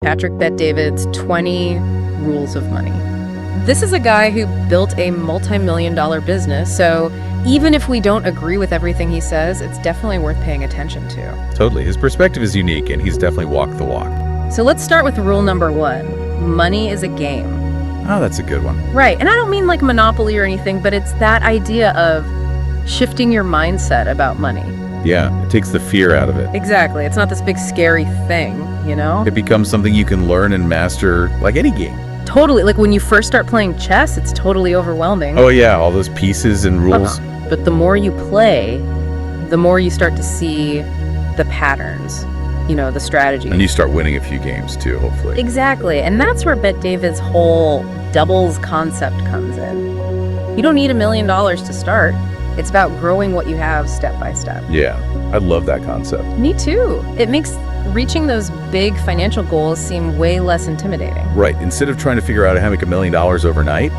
PatrickBetDavid's 20 Rules of Money. This is a guy who built a multi-million-dollar business, so even if we don't agree with everything he says, it's definitely worth paying attention to. Totally. His perspective is unique, and he's definitely walked the walk. So let's start with rule number 1. Money is a game. Oh, that's a good one. Right, and I don't mean like Monopoly or anything, but it's that idea of shifting your mindset about money. Yeah, it takes the fear out of it. Exactly. It's not this big scary thing, you know? It becomes something you can learn and master like any game. Totally. Like when you first start playing chess, it's totally overwhelming. Oh yeah, all those pieces and rules. But the more you play, the more you start to see the patterns, you know, the strategy. And you start winning a few games too, hopefully. Exactly. And that's where BetDavid's whole doubles concept comes in. You don't need $1 million to start. It's about growing what you have step by step. Yeah, I love that concept. Me too. It makes reaching those big financial goals seem way less intimidating. Right. Instead of trying to figure out how to make $1 million overnight,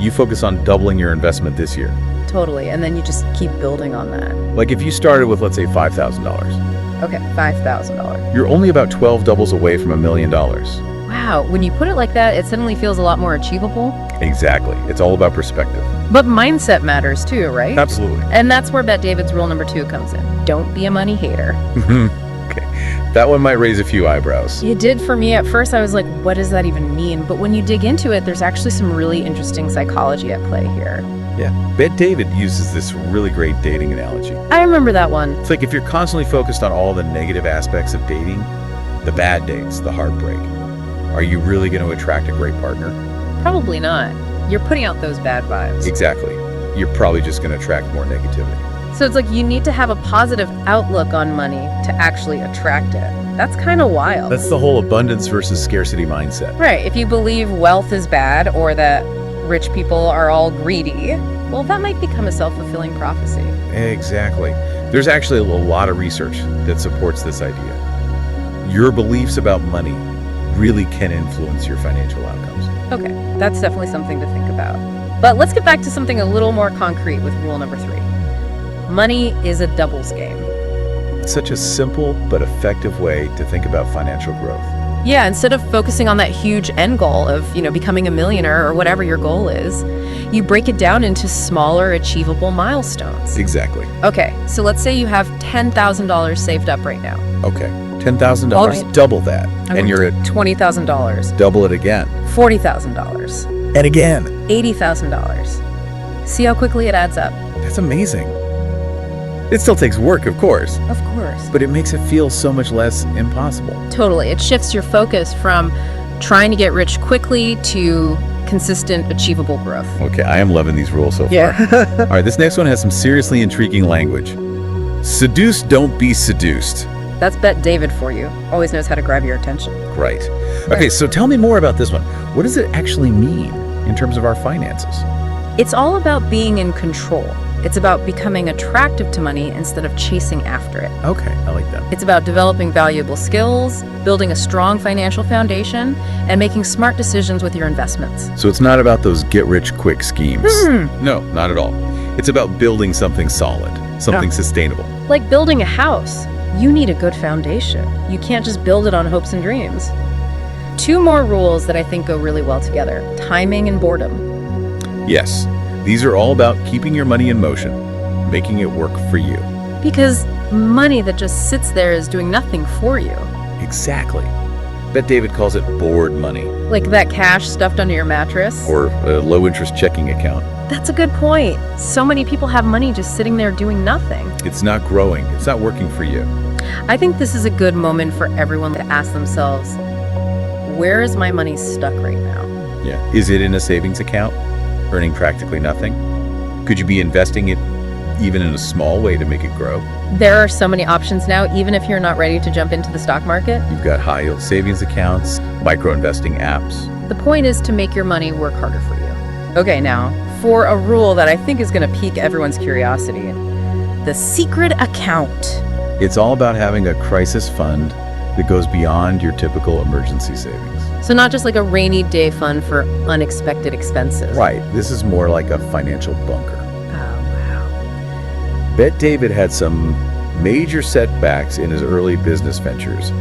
you focus on doubling your investment this year. Totally. And then you just keep building on that. Like if you started with, let's say, $5,000. Okay, $5,000. You're only about 12 doubles away from $1 million. Wow. When you put it like that, it suddenly feels a lot more achievable. Exactly. It's all about perspective. But mindset matters too, right? Absolutely. And that's where BetDavid's rule number 2 comes in. Don't be a money hater. Okay. That one might raise a few eyebrows. It did for me. At first, I was like, what does that even mean? But when you dig into it, there's actually some really interesting psychology at play here. Yeah. BetDavid uses this really great dating analogy. I remember that one. It's like if you're constantly focused on all the negative aspects of dating, the bad dates, the heartbreak, are you really going to attract a great partner? Probably not. You're putting out those bad vibes. Exactly. You're probably just going to attract more negativity. So it's like you need to have a positive outlook on money to actually attract it. That's kind of wild. That's the whole abundance versus scarcity mindset. Right. If you believe wealth is bad or that rich people are all greedy, well, that might become a self-fulfilling prophecy. Exactly. There's actually a lot of research that supports this idea. Your beliefs about money really can influence your financial outcomes. Okay, that's definitely something to think about. But let's get back to something a little more concrete with rule number 3. Money is a doubles game. It's such a simple but effective way to think about financial growth. Yeah, instead of focusing on that huge end goal of, becoming a millionaire or whatever your goal is, you break it down into smaller, achievable milestones. Exactly. Okay, so let's say you have $10,000 saved up right now. Okay, $10,000, All right. double that, and you're at $20,000, double it again. $40,000, And again. $80,000. See how quickly it adds up. That's amazing. It still takes work, of course, Of course. but it makes it feel so much less impossible. Totally. It shifts your focus from trying to get rich quickly to consistent, achievable growth. Okay, I am loving these rules so far. All right, this next one has some seriously intriguing language. Seduce, don't be seduced. That's BetDavid for you. Always knows how to grab your attention. Right. Okay, so tell me more about this one. What does it actually mean in terms of our finances? It's all about being in control. It's about becoming attractive to money instead of chasing after it. Okay, I like that. It's about developing valuable skills, building a strong financial foundation, and making smart decisions with your investments. So it's not about those get-rich-quick schemes. No, not at all. It's about building something solid, something sustainable. Like building a house, you need a good foundation. You can't just build it on hopes and dreams. 2 more rules that I think go really well together: timing and boredom. Yes, these are all about keeping your money in motion, making it work for you. Because money that just sits there is doing nothing for you. Exactly. BetDavid calls it bored money, Like that cash stuffed under your mattress. or a low-interest checking account. That's a good point. So many people have money just sitting there doing nothing. It's not growing. It's not working for you. I think this is a good moment for everyone to ask themselves, where is my money stuck right now? Yeah. Is it in a savings account, earning practically nothing? Could you be investing it even in a small way to make it grow? There are so many options now, even if you're not ready to jump into the stock market. You've got high-yield savings accounts, micro-investing apps. The point is to make your money work harder for you. Okay, now, for a rule that I think is going to pique everyone's curiosity, the secret account. It's all about having a crisis fund that goes beyond your typical emergency savings. So not just like a rainy day fund for unexpected expenses. Right. This is more like a financial bunker. Oh, wow. BetDavid had some major setbacks in his early business ventures,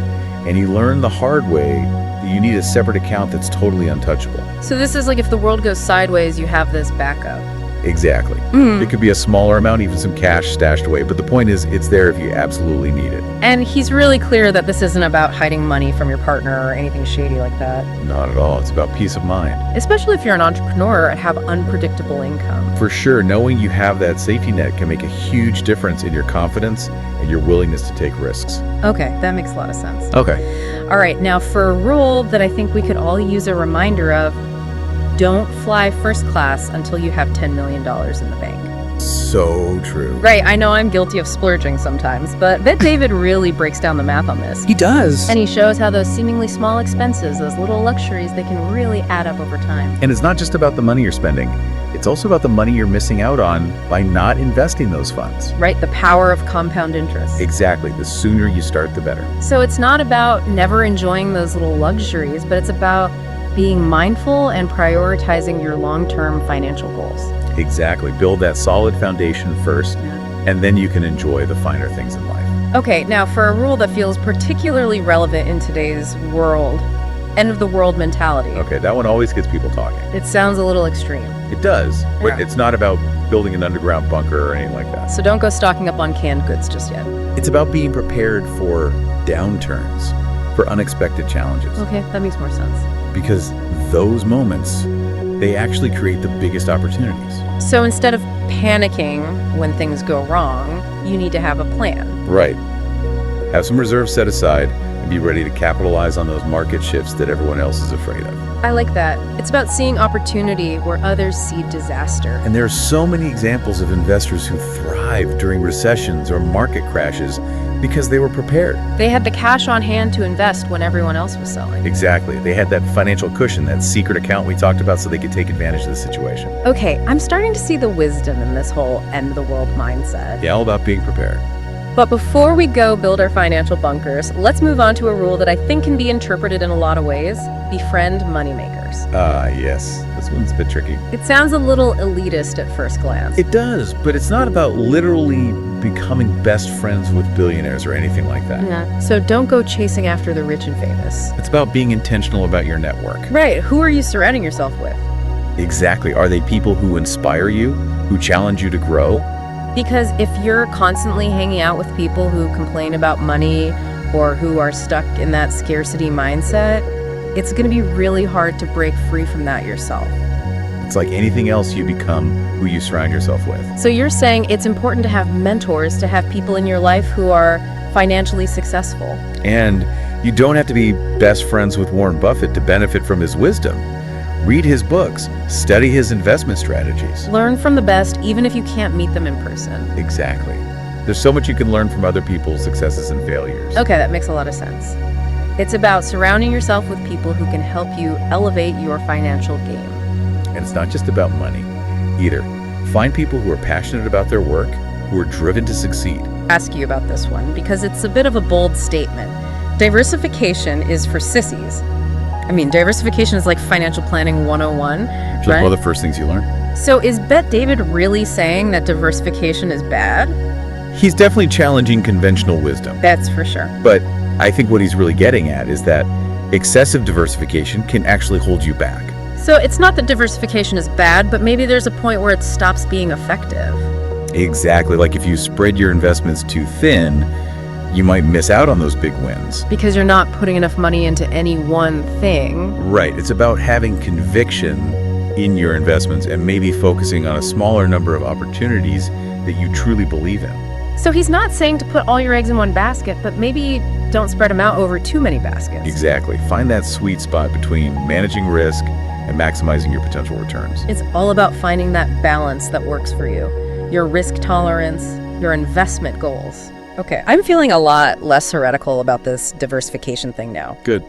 And he learned the hard way that you need a separate account that's totally untouchable. So this is like if the world goes sideways, you have this backup. Exactly. It could be a smaller amount, even some cash stashed away. But the point is, it's there if you absolutely need it. And he's really clear that this isn't about hiding money from your partner or anything shady like that. Not at all. It's about peace of mind. Especially if you're an entrepreneur and have unpredictable income. For sure, knowing you have that safety net can make a huge difference in your confidence and your willingness to take risks. Okay, that makes a lot of sense. Okay. All right, now for a rule that I think we could all use a reminder of, don't fly first class until you have $10 million in the bank. So true. Right, I know I'm guilty of splurging sometimes, but BetDavid really breaks down the math on this. He does. And he shows how those seemingly small expenses, those little luxuries, they can really add up over time. And it's not just about the money you're spending. It's also about the money you're missing out on by not investing those funds. Right, the power of compound interest. Exactly. The sooner you start, the better. So it's not about never enjoying those little luxuries, but it's about being mindful and prioritizing your long-term financial goals. Exactly. Build that solid foundation first, and then you can enjoy the finer things in life. Okay, now for a rule that feels particularly relevant in today's world, end of the world mentality. Okay, that one always gets people talking. It sounds a little extreme. It does, but Yeah. it's not about building an underground bunker or anything like that. So don't go stocking up on canned goods just yet. It's about being prepared for downturns, for unexpected challenges. Okay, that makes more sense. Because those moments, they actually create the biggest opportunities. So instead of panicking when things go wrong, you need to have a plan. Right. Have some reserves set aside and be ready to capitalize on those market shifts that everyone else is afraid of. I like that. It's about seeing opportunity where others see disaster. And there are so many examples of investors who thrive during recessions or market crashes because they were prepared. They had the cash on hand to invest when everyone else was selling. Exactly. They had that financial cushion, that secret account we talked about, so they could take advantage of the situation. Okay, I'm starting to see the wisdom in this whole end of the world mindset. Yeah, all about being prepared. But before we go build our financial bunkers, let's move on to a rule that I think can be interpreted in a lot of ways. Befriend moneymakers. Yes. This one's a bit tricky. It sounds a little elitist at first glance. It does, but it's not about literally becoming best friends with billionaires or anything like that. Yeah. So don't go chasing after the rich and famous. It's about being intentional about your network. Right. Who are you surrounding yourself with? Exactly. Are they people who inspire you, who challenge you to grow? Because if you're constantly hanging out with people who complain about money or who are stuck in that scarcity mindset, it's going to be really hard to break free from that yourself. It's like anything else, you become who you surround yourself with. So you're saying it's important to have mentors, to have people in your life who are financially successful. And you don't have to be best friends with Warren Buffett to benefit from his wisdom. Read his books, study his investment strategies. Learn from the best, even if you can't meet them in person. Exactly. There's so much you can learn from other people's successes and failures. Okay, that makes a lot of sense. It's about surrounding yourself with people who can help you elevate your financial game. And it's not just about money either. Find people who are passionate about their work, who are driven to succeed. Ask you about this one because it's a bit of a bold statement. Diversification is for sissies. I mean, diversification is like financial planning 101, It's like right? one of the first things you learn. So is BetDavid really saying that diversification is bad? He's definitely challenging conventional wisdom. That's for sure. But I think what he's really getting at is that excessive diversification can actually hold you back. So it's not that diversification is bad, but maybe there's a point where it stops being effective. Exactly. Like if you spread your investments too thin, you might miss out on those big wins. Because you're not putting enough money into any one thing. Right. It's about having conviction in your investments and maybe focusing on a smaller number of opportunities that you truly believe in. So he's not saying to put all your eggs in one basket, but maybe don't spread them out over too many baskets. Exactly. Find that sweet spot between managing risk and maximizing your potential returns. It's all about finding that balance that works for you. Your risk tolerance, your investment goals. Okay, I'm feeling a lot less heretical about this diversification thing now. Good.